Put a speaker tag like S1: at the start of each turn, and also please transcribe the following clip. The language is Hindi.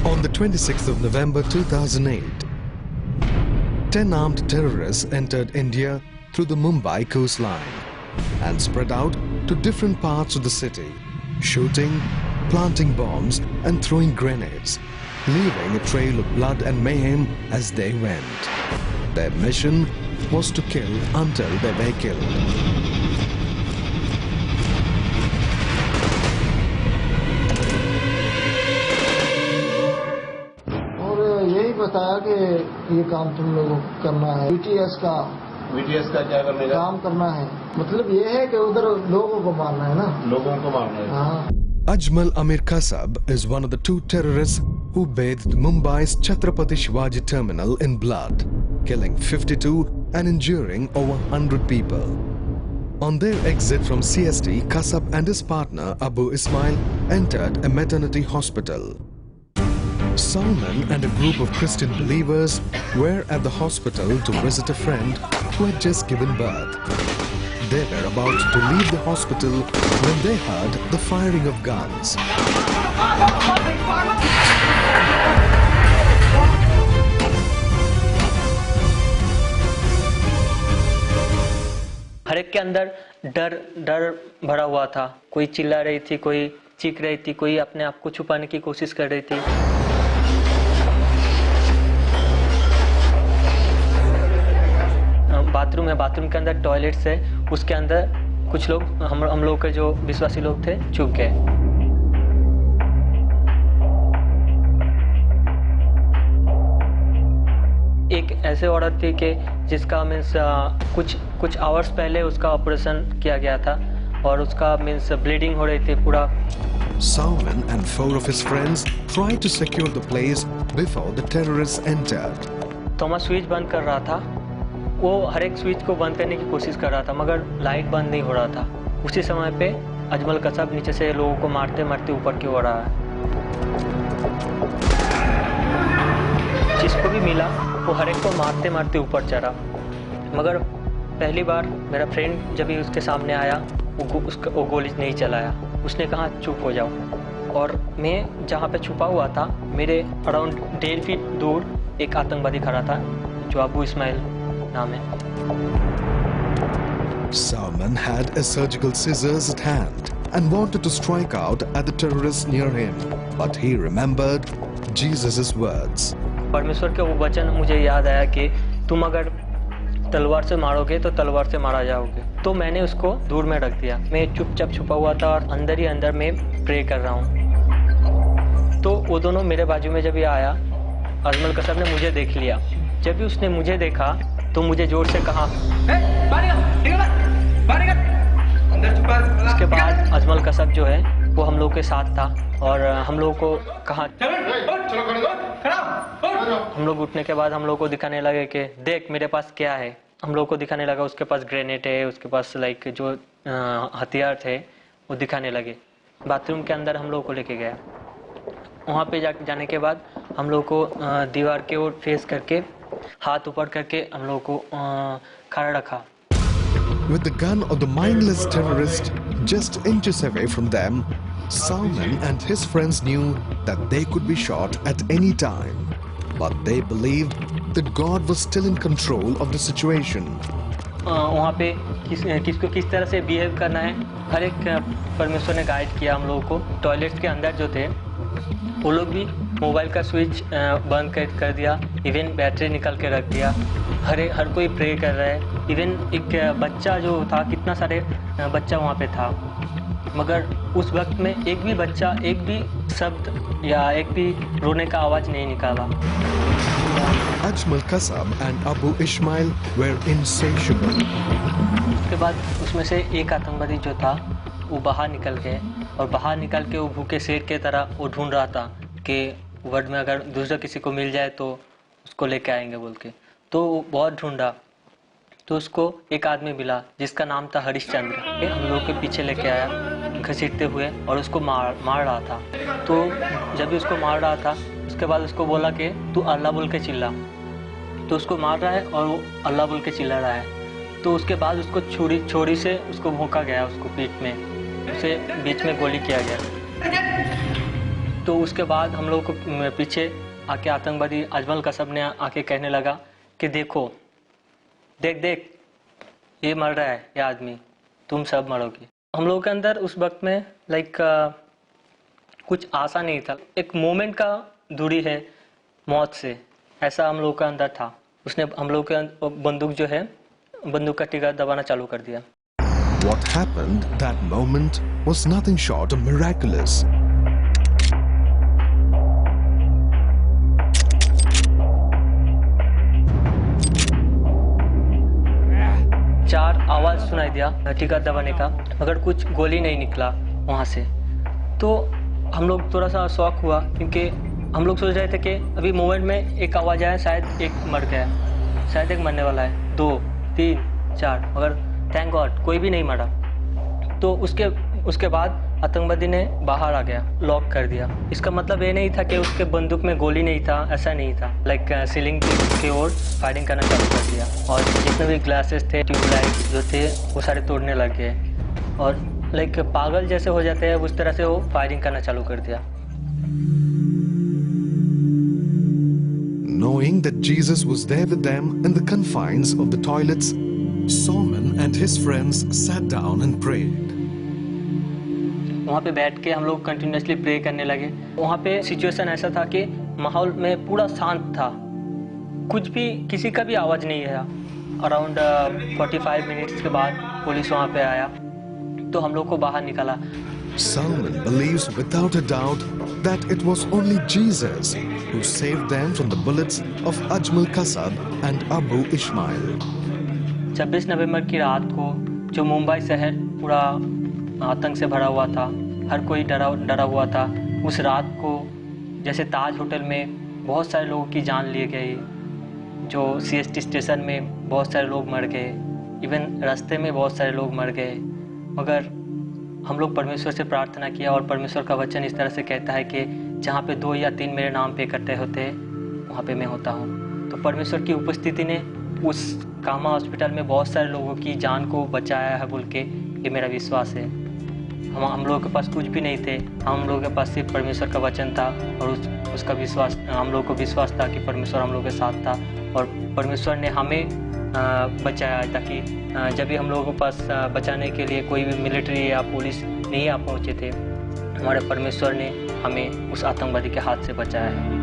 S1: On the 26th of November 2008, 10 armed terrorists entered India through the Mumbai coastline and spread out to different parts of the city, shooting, planting bombs and throwing grenades, leaving a trail of blood and mayhem as they went. Their mission was to kill until they were killed.
S2: बताया कि ये काम तुम लोगों को करना है, बीटीएस का क्या करने का काम करना है, मतलब ये है कि उधर लोगों को मारना है ना, लोगों को मारना है। हाँ।
S1: Ajmal Amir Kasab is one of the 2 terrorists who bathed Mumbai's Chhatrapati Shivaji terminal in blood, killing 52 and injuring over 100 people. On their exit from CST, Kasab and his partner Abu Ismail entered a maternity hospital. Salman and a group of Christian believers were at the hospital to visit a friend who had just given birth. They were about to leave the hospital when they heard the firing of guns.
S3: हर एक के अंदर डर भरा हुआ था। कोई चिल्ला रही थी, कोई चीख रही थी, कोई अपने आप को छुपाने की कोशिश कर रही थी। बाथरूम है, बाथरूम के अंदर टॉयलेट्स है, उसके अंदर कुछ लोग हम लोग के जो विश्वासी लोग थे छुप गए। एक ऐसे औरत थी कि जिसका मीन्स कुछ आवर्स पहले उसका ऑपरेशन किया गया था और उसका मीन्स ब्लीडिंग हो रही थी पूरा।
S1: Salman and 4 of his friends tried to secure the place before the terrorists entered.
S3: Thomas switch बंद कर रहा था, वो हर एक स्विच को बंद करने की कोशिश कर रहा था मगर लाइट बंद नहीं हो रहा था। उसी समय पे अजमल कसब नीचे से लोगों को मारते मारते ऊपर की ओर आया। जिसको भी मिला वो हर एक को मारते मारते ऊपर चढ़ा, मगर पहली बार मेरा फ्रेंड जब भी उसके सामने आया वो गोली नहीं चलाया। उसने कहा चुप हो जाओ, और मैं जहाँ पे छुपा हुआ था मेरे अराउंड 1.5 फीट दूर एक आतंकवादी खड़ा था जो अबू इस्माइल नाम है।
S1: Salman had a surgical scissors at hand and wanted to strike out at the terrorists near him, but he remembered Jesus' words.
S3: परमेश्वर के वो वचन मुझे याद आया कि तुम अगर तलवार से मारोगे तो तलवार से मारा जाओगे। तो मैंने उसको दूर में रख दिया। मैं चुपचाप छुपा हुआ था और अंदर ही अंदर मैं प्रे कर रहा हूँ। तो वो दोनों मेरे बाजू में जब ये आया, अजमल कसब ने मुझे देख लिया। जब भी उसने मुझे देखा तो मुझे जोर से कहा उसके बाद अजमल कसब जो है वो हम लोग के साथ था और हम लोग को कहा, हम लोग उठने के बाद हम लोग को दिखाने लगे कि देख मेरे पास क्या है। हम लोग को दिखाने लगा उसके पास ग्रेनेड है, उसके पास लाइक जो हथियार थे वो दिखाने लगे। बाथरूम के अंदर हम लोग को लेके गया। वहाँ पे जाने के बाद हम लोग को दीवार के ओर फेस करके हाथ ऊपर करके हम लोग को खड़ा रखा।
S1: With the gun of the mindless terrorist just inches away from them, Salman and his friends knew that they could be shot at any time, but they believed that God was still in control of the situation.
S3: वहाँ पे किसको किस तरह से बिहेव करना है हर एक परमेश्वर ने गाइड किया हम लोगों को। टॉयलेट्स के अंदर जो थे वो लोग भी मोबाइल का स्विच बंद कर दिया, इवन बैटरी निकाल के रख दिया। हर कोई प्रे कर रहा है। इवन एक बच्चा जो था, कितना सारे बच्चा वहाँ पे था, मगर उस वक्त में एक भी बच्चा एक भी शब्द या एक भी रोने का आवाज़ नहीं निकाला।
S1: Ajmal Kasab and Abu Ismail were insatiable.
S3: उसके बाद उसमें से एक आतंकवादी जो था वो बाहर निकल गए और बाहर निकल के वो भूखे शेर के तरह वो ढूंढ रहा था कि वर्ल्ड में अगर दूसरा किसी को मिल जाए तो उसको लेके आएंगे बोल के। तो वो बहुत ढूंढा तो उसको एक आदमी मिला जिसका नाम था हरिश्चंद्र। हम लोग के पीछे लेके आया घसीटते हुए और उसको मार रहा था। तो जब भी उसको मार रहा था उसके बाद उसको बोला कि तू अल्लाह बोल के चिल्ला। तो उसको मार रहा है और वो अल्लाह बोल के चिल्ला रहा है। तो उसके बाद उसको छुरी से उसको भोंका गया, उसको पीठ में, उसे बीच में गोली किया गया। तो उसके बाद हम लोग को पीछे आके आतंकवादी अजमल कसब ने आके कहने लगा कि देखो देख ये मर रहा है, ये आदमी, तुम सब मरोगे। हम लोगों के अंदर उस वक्त में कुछ आशा नहीं था, एक मोमेंट का दूरी है मौत से, ऐसा हम लोगों के अंदर था। उसने हम लोग के बंदूक का टिका दबाना चालू कर दिया।
S1: What happened that moment was nothing short of miraculous.
S3: चार आवाज सुनाई दिया टिका दबाने का, मगर कुछ गोली नहीं निकला वहाँ से। तो हम लोग थोड़ा सा शॉक हुआ, क्योंकि हम लोग सोच रहे थे कि अभी मोमेंट में एक आवाज़ आया, शायद एक मर गया, शायद एक मरने वाला है, 2 3 4, मगर थैंक गॉड कोई भी नहीं मरा। तो उसके बाद आतंकवादी ने बाहर आ गया, लॉक कर दिया। इसका मतलब ये नहीं था कि उसके बंदूक में गोली नहीं था, ऐसा नहीं था। सीलिंग की ओर फायरिंग करना चालू कर दिया, और जितने भी ग्लासेस थे, ट्यूबलाइट जो थे, वो सारे तोड़ने लग गए, और पागल जैसे हो जाते हैं उस तरह से वो फायरिंग करना चालू कर दिया।
S1: Knowing that Jesus was there with them in the confines of the toilets, Salman and his friends sat down and prayed.
S3: वहाँ पे बैठ के हम लोग कंटिन्यूसली प्रे करने लगे। वहाँ पे सिचुएशन ऐसा था कि माहौल में पूरा शांत था, कुछ भी किसी का भी आवाज़ नहीं है। अराउंड 45 मिनट्स के बाद पुलिस वहाँ पे आया, तो हम लोग को बाहर निकाला।
S1: Salman believes without a doubt that it was only Jesus who saved them from the bullets of Ajmal Kasab and Abu Ishmael.
S3: 26 नवंबर की रात को जो मुंबई शहर पूरा आतंक से भरा हुआ था, हर कोई डरा हुआ था, उस रात को जैसे ताज होटल में बहुत सारे लोगों की जान ली गई, जो CST स्टेशन में बहुत सारे लोग मर गए, इवन रास्ते में बहुत सारे लोग मर गए। मगर हम लोग परमेश्वर से प्रार्थना किया, और परमेश्वर का वचन इस तरह से कहता है कि जहाँ पे 2 या 3 मेरे नाम पे इकट्ठे होते हैं, वहाँ पे मैं होता हूँ। तो परमेश्वर की उपस्थिति ने उस कामा हॉस्पिटल में बहुत सारे लोगों की जान को बचाया है बोल के ये मेरा विश्वास है। हम लोगों के पास कुछ भी नहीं थे, हम लोगों के पास सिर्फ परमेश्वर का वचन था, और उसका विश्वास, हम लोगों को विश्वास था कि परमेश्वर हम लोगों के साथ था, और परमेश्वर ने हमें बचाया, ताकि जब भी हम लोगों के पास बचाने के लिए कोई भी मिलिट्री या पुलिस नहीं आ पहुँचे थे, हमारे परमेश्वर ने हमें उस आतंकवादी के हाथ से बचाया है।